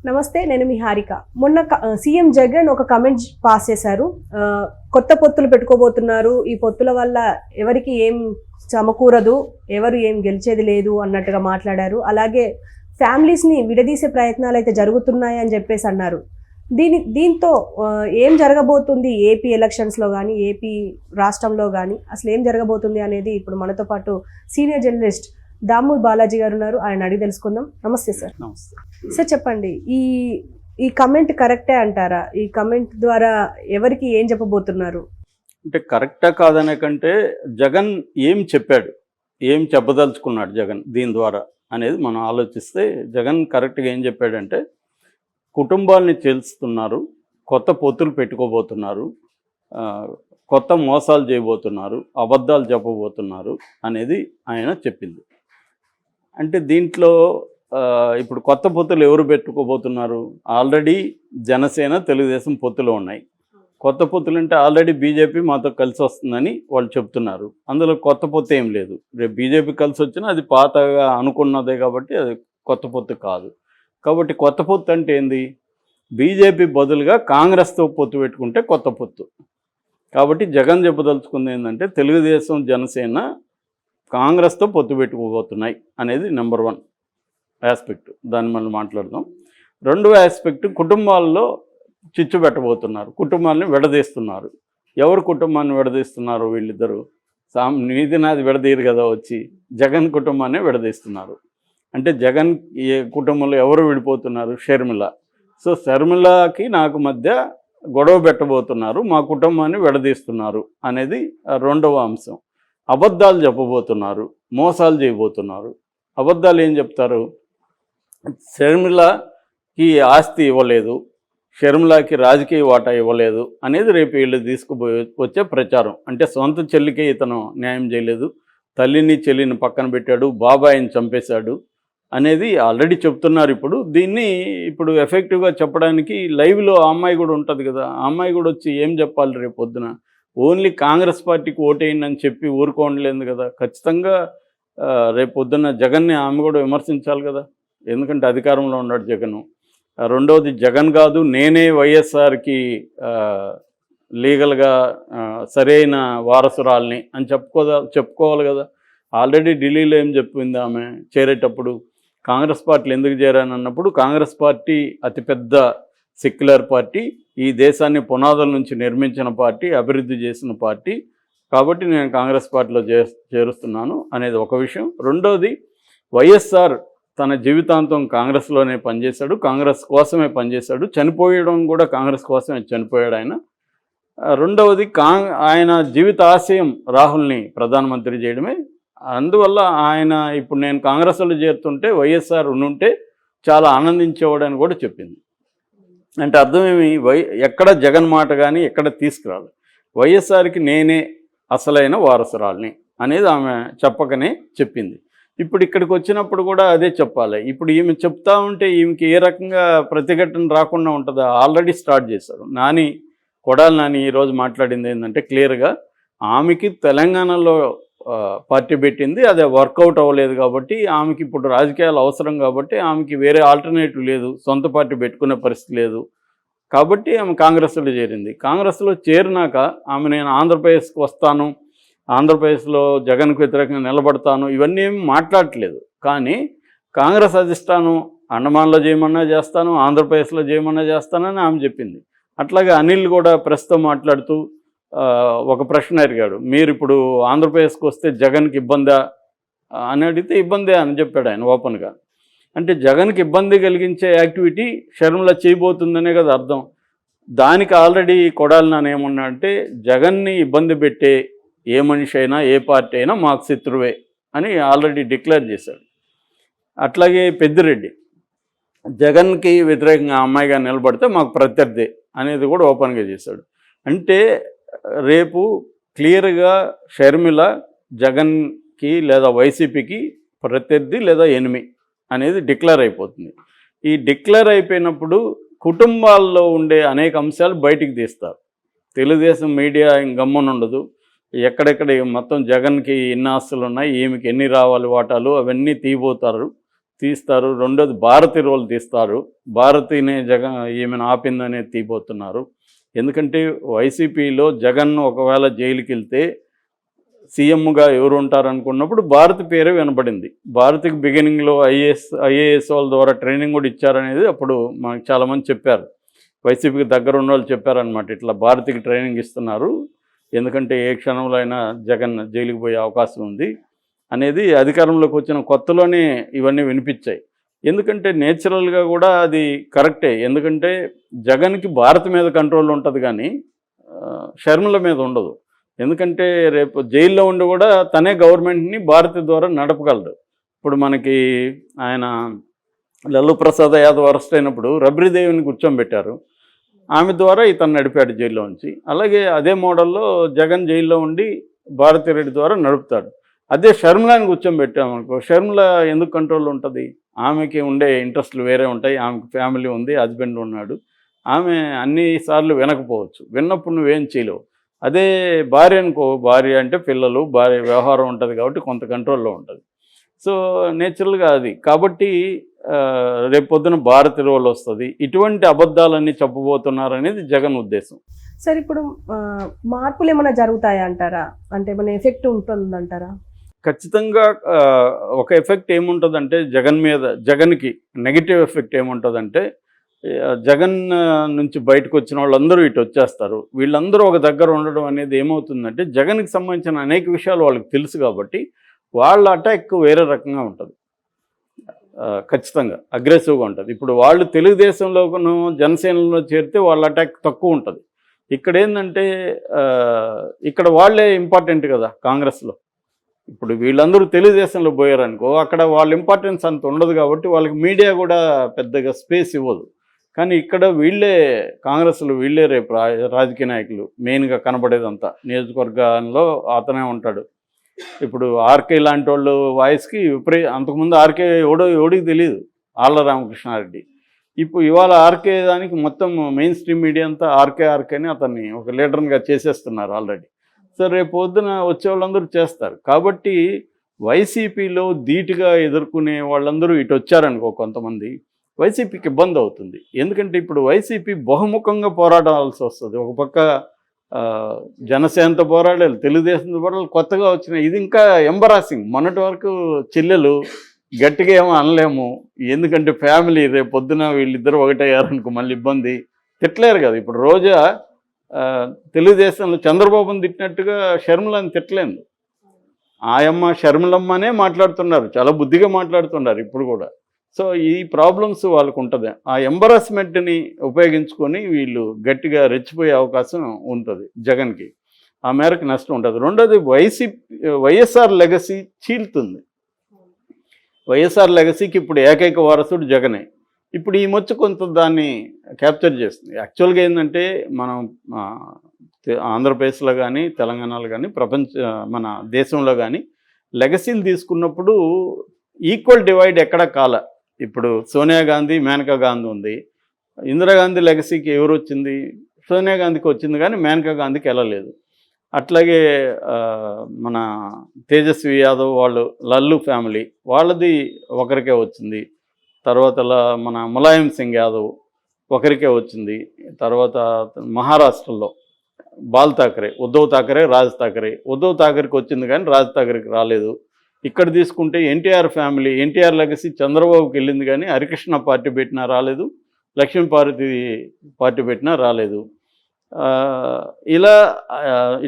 నమస్తే, నేను మీ హారిక. మొన్న సీఎం జగన్ ఒక కమెంట్ పాస్ చేశారు. కొత్త పొత్తులు పెట్టుకోబోతున్నారు, ఈ పొత్తుల వల్ల ఎవరికి ఏం సమకూరదు, ఎవరు ఏం గెలిచేది లేదు అన్నట్టుగా మాట్లాడారు. అలాగే ఫ్యామిలీస్ని విడదీసే ప్రయత్నాలు అయితే జరుగుతున్నాయి అని చెప్పేసి అన్నారు. దీంతో ఏం జరగబోతుంది ఏపీ ఎలక్షన్స్లో కానీ, ఏపీ రాష్ట్రంలో కానీ అసలు ఏం జరగబోతుంది అనేది ఇప్పుడు మనతో పాటు సీనియర్ జర్నలిస్ట్ దాము బాలాజీ గారు ఉన్నారు. ఆయన అడిగి తెలుసుకుందాం. నమస్తే సార్. నమస్తే సార్, చెప్పండి, ఈ కమెంట్ కరెక్టే అంటారా? ఈ కమెంట్ ద్వారా ఎవరికి ఏం చెప్పబోతున్నారు? అంటే కరెక్టా కాదనే కంటే జగన్ ఏం చెప్పాడు, ఏం చెప్పదలుచుకున్నాడు జగన్ దీని ద్వారా అనేది మనం ఆలోచిస్తే, జగన్ కరెక్ట్గా ఏం చెప్పాడంటే కుటుంబాలని చేల్చుతున్నారు, కొత్త పొత్తులు పెట్టుకోబోతున్నారు, కొత్త మోసాలు చేయబోతున్నారు, అబద్ధాలు చెప్పబోతున్నారు అనేది ఆయన చెప్పింది. అంటే దీంట్లో ఇప్పుడు కొత్త పొత్తులు ఎవరు పెట్టుకోబోతున్నారు? ఆల్రెడీ జనసేన తెలుగుదేశం పొత్తులు ఉన్నాయి. కొత్త పొత్తులు అంటే ఆల్రెడీ బీజేపీ మాతో కలిసి వస్తుందని వాళ్ళు చెప్తున్నారు. అందులో కొత్త పొత్తు ఏం లేదు. రేపు బీజేపీ కలిసి వచ్చినా అది పాతగా అనుకున్నదే కాబట్టి అది కొత్త పొత్తు కాదు. కాబట్టి కొత్త పొత్తు అంటే ఏంది? బీజేపీ బదులుగా కాంగ్రెస్తో పొత్తు పెట్టుకుంటే కొత్త పొత్తు. కాబట్టి జగన్ చెప్పదలుచుకుంది ఏంటంటే తెలుగుదేశం జనసేన కాంగ్రెస్తో పొత్తు పెట్టుకోబోతున్నాయి అనేది నెంబర్ 1 ఆస్పెక్ట్. దాన్ని మనం మాట్లాడదాం. రెండవ ఆస్పెక్ట్, కుటుంబాల్లో చిచ్చు పెట్టబోతున్నారు, కుటుంబాలని విడదీస్తున్నారు. ఎవరు కుటుంబాన్ని విడదీస్తున్నారు? వీళ్ళిద్దరూ నీది నాది విడదీయరు కదా, వచ్చి జగన్ కుటుంబాన్ని విడదీస్తున్నారు. అంటే జగన్ కుటుంబంలో ఎవరు విడిపోతున్నారు? షర్మిల. సో షర్మిలకి నాకు మధ్య గొడవ పెట్టబోతున్నారు, మా కుటుంబాన్ని విడదీస్తున్నారు అనేది రెండవ అంశం. అబద్ధాలు చెప్పబోతున్నారు, మోసాలు చేయబోతున్నారు. అబద్ధాలు ఏం చెప్తారు? షర్మిలకి ఆస్తి ఇవ్వలేదు, షర్మిలకి రాజకీయ వాటా ఇవ్వలేదు అనేది రేపు వీళ్ళు తీసుకుపోయి వచ్చే ప్రచారం. అంటే సొంత చెల్లికే ఇతను న్యాయం చేయలేదు, తల్లిని చెల్లిని పక్కన పెట్టాడు, బాబాయిని చంపేశాడు అనేది ఆల్రెడీ చెప్తున్నారు. దీన్ని ఇప్పుడు ఎఫెక్టివ్గా చెప్పడానికి లైవ్లో ఆ అమ్మాయి కూడా ఉంటుంది కదా, ఆ అమ్మాయి కూడా వచ్చి ఏం చెప్పాలి రేపు పొద్దున? ఓన్లీ కాంగ్రెస్ పార్టీకి ఓటేయండి అని చెప్పి ఊరుకోండలేదు కదా. ఖచ్చితంగా రేపు పొద్దున్న జగన్ని ఆమె కూడా విమర్శించాలి కదా, ఎందుకంటే అధికారంలో ఉన్నాడు జగన్. రెండవది, జగన్ కాదు నేనే వైఎస్ఆర్కి లీగల్గా సరైన వారసురాల్ని అని చెప్పుకోవాలి కదా. ఆల్రెడీ ఢిల్లీలో ఏం చెప్పింది ఆమె చేరేటప్పుడు? కాంగ్రెస్ పార్టీలు ఎందుకు చేరాను అన్నప్పుడు, కాంగ్రెస్ పార్టీ అతిపెద్ద సెక్యులర్ పార్టీ, ఈ దేశాన్ని పునాదుల నుంచి నిర్మించిన పార్టీ, అభివృద్ధి చేసిన పార్టీ, కాబట్టి నేను కాంగ్రెస్ పార్టీలో చేరుస్తున్నాను అనేది ఒక విషయం. రెండోది, వైఎస్ఆర్ తన జీవితాంతం కాంగ్రెస్లోనే పనిచేశాడు, కాంగ్రెస్ కోసమే పనిచేశాడు, చనిపోయడం కూడా కాంగ్రెస్ కోసమే చనిపోయాడు ఆయన. రెండవది, ఆయన జీవిత ఆశయం రాహుల్ని ప్రధానమంత్రి చేయడమే. అందువల్ల ఆయన ఇప్పుడు నేను కాంగ్రెస్లో చేరుతుంటే వైఎస్ఆర్ ఉంటే చాలా ఆనందించేవాడని కూడా చెప్పింది. అంటే అర్థమేమి? ఎక్కడ జగన్ మాట కానీ ఎక్కడ తీసుకురాలి, వైఎస్ఆర్కి నేనే అసలైన వారసురాల్ని అనేది ఆమె చెప్పకనే చెప్పింది. ఇప్పుడు ఇక్కడికి వచ్చినప్పుడు కూడా అదే చెప్పాలి. ఇప్పుడు ఈమె చెప్తా ఉంటే ఈమెకి ఏ రకంగా ప్రతిఘటన రాకుండా ఉంటుందా? ఆల్రెడీ స్టార్ట్ చేశారు. కొడాలి నాని ఈరోజు మాట్లాడింది ఏంటంటే క్లియర్గా, ఆమెకి తెలంగాణలో పార్టీ పెట్టింది, అదే వర్కౌట్ అవ్వలేదు కాబట్టి ఆమెకి ఇప్పుడు రాజకీయాలు అవసరం కాబట్టి ఆమెకి వేరే ఆల్టర్నేటివ్ లేదు, సొంత పార్టీ పెట్టుకునే పరిస్థితి లేదు కాబట్టి ఆమె కాంగ్రెస్లో చేరింది. కాంగ్రెస్లో చేరినాక ఆమె నేను ఆంధ్రప్రదేశ్కి వస్తాను, ఆంధ్రప్రదేశ్లో జగన్కు వ్యతిరేకంగా నిలబడతాను ఇవన్నీ ఏమి మాట్లాడట్లేదు. కానీ కాంగ్రెస్ అధిష్టానం అండమాన్లో చేయమన్నా చేస్తాను, ఆంధ్రప్రదేశ్లో చేయమన్నా చేస్తానని ఆమె చెప్పింది. అట్లాగే అనిల్ కూడా ప్రెస్తో మాట్లాడుతూ ఒక ప్రశ్న అడిగాడు, మీరు ఇప్పుడు ఆంధ్రప్రదేశ్కి వస్తే జగన్కి ఇబ్బందా అని అడిగితే ఇబ్బందే అని చెప్పాడు ఆయన ఓపెన్గా. అంటే జగన్కి ఇబ్బంది కలిగించే యాక్టివిటీ షర్మిల చేయబోతుందనే కదా అర్థం. దానికి ఆల్రెడీ కొడాలి నాని ఏమన్నా అంటే, జగన్ని ఇబ్బంది పెట్టే ఏ మనిషి అయినా ఏ పార్టీ అయినా మాకు శత్రువే అని ఆల్రెడీ డిక్లేర్ చేశాడు. అట్లాగే పెద్దిరెడ్డి జగన్కి వ్యతిరేకంగా అమ్మాయిగా నిలబడితే మాకు ప్రత్యర్థి అనేది కూడా ఓపెన్గా చేశాడు. అంటే రేపు క్లియర్గా షర్మిల జగన్కి లేదా వైసీపీకి ప్రత్యర్థి లేదా ఎనిమి అనేది డిక్లేర్ అయిపోతుంది. ఈ డిక్లేర్ అయిపోయినప్పుడు కుటుంబాల్లో ఉండే అనేక అంశాలు బయటికి తీస్తారు. తెలుగుదేశం మీడియా గమ్మునుండదు. ఎక్కడెక్కడ మొత్తం జగన్కి ఎన్ని ఆస్తులు ఉన్నాయి, ఈమెకి ఎన్ని రావాలి వాటాలు అవన్నీ తీయబోతారు. తీస్తారు. రెండోది భారతి రోల్ తీస్తారు. భారతినే ఈమెను ఆపిందనేది తీయబోతున్నారు. ఎందుకంటే వైసీపీలో జగన్ ఒకవేళ జైలుకి వెళ్తే సీఎంగా ఎవరు ఉంటారు అనుకున్నప్పుడు భారతి పేరే వినపడింది. భారతికి బిగినింగ్లో ఐఏఎస్ వాళ్ళ ద్వారా ట్రైనింగ్ కూడా ఇచ్చారనేది అప్పుడు మనకు చాలామంది చెప్పారు. వైసీపీకి దగ్గర ఉన్న వాళ్ళు చెప్పారనమాట, ఇట్లా భారతికి ట్రైనింగ్ ఇస్తున్నారు, ఎందుకంటే ఏ క్షణంలో అయినా జగన్ జైలుకి పోయే అవకాశం ఉంది అనేది అధికారంలోకి వచ్చిన కొత్తలోనే ఇవన్నీ వినిపించాయి. ఎందుకంటే నేచురల్గా కూడా అది కరెక్టే. ఎందుకంటే జగన్కి భారత్ మీద కంట్రోల్ ఉంటుంది కానీ షర్మిల మీద ఉండదు. ఎందుకంటే రేపు జైల్లో ఉండి కూడా తనే గవర్నమెంట్ని భారతి ద్వారా నడపగలడు. ఇప్పుడు మనకి ఆయన లల్లు ప్రసాద్ యాదవ్ అరెస్ట్ అయినప్పుడు రబ్రీదేవిని కూర్చోబెట్టారు, ఆమె ద్వారా ఇతను నడిపాడు జైల్లో నుంచి. అలాగే అదే మోడల్లో జగన్ జైల్లో ఉండి భారతి రెడ్డి ద్వారా నడుపుతాడు. అదే షర్మిలాని కూర్చోబెట్టామనుకో, షర్మిల ఎందుకు కంట్రోల్ ఉంటుంది? ఆమెకి ఉండే ఇంట్రెస్ట్లు వేరే ఉంటాయి. ఆమెకు ఫ్యామిలీ ఉంది, హస్బెండ్ ఉన్నాడు. ఆమె అన్నిసార్లు వినకపోవచ్చు. విన్నప్పుడు నువ్వేం చేయలేవు. అదే భార్య అనుకో, భార్య అంటే పిల్లలు, భార్య వ్యవహారం ఉంటుంది కాబట్టి కొంత కంట్రోల్లో ఉంటుంది. సో నేచురల్గా అది కాబట్టి రేపు పొద్దున భారతి రోల్ వస్తుంది. ఇటువంటి అబద్ధాలన్నీ చెప్పబోతున్నారనేది జగన్ ఉద్దేశం. సార్ ఇప్పుడు మార్పులు ఏమైనా జరుగుతాయా అంటారా? అంటే ఏమైనా ఎఫెక్ట్ ఉంటుందంటారా? ఖచ్చితంగా ఒక ఎఫెక్ట్ ఏముంటుందంటే జగన్కి నెగిటివ్ ఎఫెక్ట్ ఏముంటుందంటే, జగన్ నుంచి బయటకు వచ్చిన వాళ్ళందరూ ఇటు వచ్చేస్తారు. వీళ్ళందరూ ఒక దగ్గర ఉండడం అనేది ఏమవుతుందంటే, జగన్కి సంబంధించిన అనేక విషయాలు వాళ్ళకి తెలుసు కాబట్టి వాళ్ళ అటాక్ వేరే రకంగా ఉంటుంది. ఖచ్చితంగా అగ్రెసివ్గా ఉంటుంది. ఇప్పుడు వాళ్ళు తెలుగుదేశంలోనూ జనసేనలో చేరితే వాళ్ళ అటాక్ తక్కువ ఉంటుంది. ఇక్కడ ఏంటంటే ఇక్కడ వాళ్ళే ఇంపార్టెంట్ కదా కాంగ్రెస్లో. ఇప్పుడు వీళ్ళందరూ తెలుగుదేశంలో పోయారనుకో, అక్కడ వాళ్ళ ఇంపార్టెన్స్ అంత ఉండదు కాబట్టి వాళ్ళకి మీడియా కూడా పెద్దగా స్పేస్ ఇవ్వదు. కానీ ఇక్కడ వీళ్ళే కాంగ్రెస్లో వీళ్ళే రేపు రాజకీయ నాయకులు మెయిన్గా కనబడేదంతా. నియోజకవర్గంలో అతనే ఉంటాడు. ఇప్పుడు ఆర్కే లాంటి వాళ్ళు వాయిస్కి అంతకుముందు ఆర్కే ఎవడికి తెలియదు, ఆళ్ళ రామకృష్ణారెడ్డి. ఇప్పుడు ఇవాళ ఆర్కే దానికి మొత్తం మెయిన్ స్ట్రీమ్ మీడియా అంతా ఆర్కేని అతన్ని ఒక లీడర్గా చేసేస్తున్నారు ఆల్రెడీ. సో రేపు పొద్దున వచ్చే వాళ్ళందరూ చేస్తారు. కాబట్టి వైసీపీలో ధీటుగా ఎదుర్కొనే వాళ్ళందరూ ఇటు వచ్చారనుకో, కొంతమంది వైసీపీకి ఇబ్బంది అవుతుంది. ఎందుకంటే ఇప్పుడు వైసీపీ బహుముఖంగా పోరాడాల్సి వస్తుంది. ఒక పక్క జనసేనతో పోరాడాలి, తెలుగుదేశంతో పోరాడాలి, కొత్తగా వచ్చిన ఇది ఇంకా ఎంబరాసింగ్. మొన్నటి వరకు చెల్లెలు గట్టిగా ఏమో అనలేము, ఎందుకంటే ఫ్యామిలీ. రేపు పొద్దున వీళ్ళిద్దరూ ఒకటయ్యారనుకో మళ్ళీ ఇబ్బంది. తిట్టలేరు కదా. ఇప్పుడు రోజా తెలుగుదేశంలో చంద్రబాబుని తిట్టినట్టుగా షర్మిలని తిట్టలేదు. ఆయమ్మ షర్మిలమ్మనే మాట్లాడుతున్నారు, చాలా బుద్ధిగా మాట్లాడుతున్నారు ఇప్పుడు కూడా. సో ఈ ప్రాబ్లమ్స్ వాళ్ళకు ఉంటుంది. ఆ ఎంబరాస్మెంట్ని ఉపయోగించుకొని వీళ్ళు గట్టిగా రెచ్చిపోయే అవకాశం ఉంటుంది జగన్కి. ఆ మేరకు నష్టం ఉంటుంది. రెండోది వైఎస్ఆర్ లెగసీ చీలుతుంది. వైఎస్ఆర్ లెగసీకి ఇప్పుడు ఏకైక వారసుడు జగనే. ఇప్పుడు ఈ మధ్య కొంత దాన్ని క్యాప్చర్ చేస్తుంది. యాక్చువల్గా ఏంటంటే మనం ఆంధ్రప్రదేశ్లో కానీ తెలంగాణలో కానీ మన దేశంలో కానీ లెగసీలు తీసుకున్నప్పుడు ఈక్వల్ డివైడ్ ఎక్కడ కాల. ఇప్పుడు సోనియా గాంధీ, మేనకా గాంధీ ఉంది. ఇందిరాగాంధీ లెగసీకి ఎవరు వచ్చింది? సోనియా గాంధీకి వచ్చింది కానీ మేనకా గాంధీకి వెళ్ళలేదు. అట్లాగే మన తేజస్వి యాదవ్ వాళ్ళు, లల్లు ఫ్యామిలీ వాళ్ళది ఒకరికే వచ్చింది. తర్వాత మన ములాయం సింగ్ యాదవ్ ఒకరికే వచ్చింది. తర్వాత మహారాష్ట్రలో బాల్ ఠాకరే, ఉద్ధవ్ ఠాకరే, రాజ్ ఠాకరే. ఉద్ధవ్ ఠాకరేకి వచ్చింది కానీ రాజ్ ఠాకరేకి రాలేదు. ఇక్కడ తీసుకుంటే ఎన్టీఆర్ ఫ్యామిలీ, ఎన్టీఆర్ లెగసీ చంద్రబాబుకి వెళ్ళింది కానీ హరికృష్ణ పార్టీ పెట్టినా రాలేదు, లక్ష్మీపార్వతి పార్టీ పెట్టినా రాలేదు.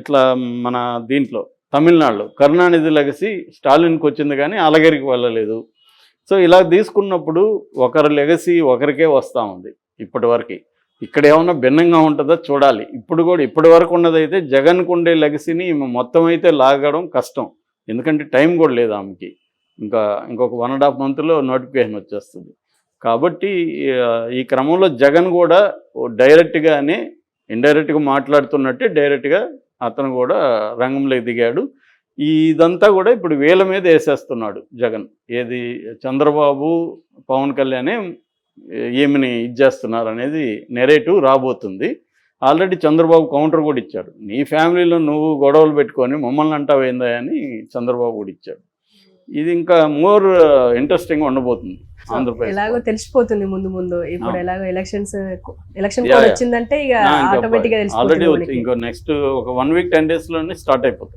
ఇట్లా మన దీంట్లో తమిళనాడులో కరుణానిధి లెగసీ స్టాలిన్కి వచ్చింది కానీ అలగిరికి వెళ్ళలేదు. సో ఇలా తీసుకున్నప్పుడు ఒకరి లెగసీ ఒకరికే వస్తూ ఉంది ఇప్పటి వరకు. ఇక్కడ ఏమన్నా భిన్నంగా ఉంటుందో చూడాలి. ఇప్పటి వరకు ఉన్నదైతే జగన్కు ఉండే లెగసీని మొత్తం అయితే లాగడం కష్టం. ఎందుకంటే టైం కూడా లేదు ఆమెకి. ఇంకొక 1.5 మంత్లో నోటిఫికేషన్ వచ్చేస్తుంది. కాబట్టి ఈ క్రమంలో జగన్ కూడా డైరెక్ట్గానే ఇండైరెక్ట్గా మాట్లాడుతున్నట్టే డైరెక్ట్గా అతను కూడా రంగంలోకి దిగాడు. ఇదంతా కూడా ఇప్పుడు వీళ్ళ మీద వేసేస్తున్నాడు జగన్. ఏది చంద్రబాబు, పవన్ కళ్యాణే ఏమిని ఇచ్చేస్తున్నారు అనేది నెరేటివ్ రాబోతుంది. ఆల్రెడీ చంద్రబాబు కౌంటర్ కూడా ఇచ్చాడు. నీ ఫ్యామిలీలో నువ్వు గొడవలు పెట్టుకొని మమ్మల్ని అంటావేందా అని చంద్రబాబు కూడా ఇచ్చాడు. ఇది ఇంకా మోర్ ఇంట్రెస్టింగ్ ఉండబోతుంది ఆంధ్రప్రదేశ్. ఎలాగో తెలిసిపోతుంది ముందు ముందు. ఇప్పుడు ఆ. ఎలాగో ఎలక్షన్ Yeah, yeah. వచ్చిందంటే ఇక ఆటోమేటిక్ గా ఆల్రెడీ తెలిసిపోతుంది ఇంకో నెక్స్ట్ ఒక 1 week 10 days లోనే స్టార్ట్ అయిపోతాయి.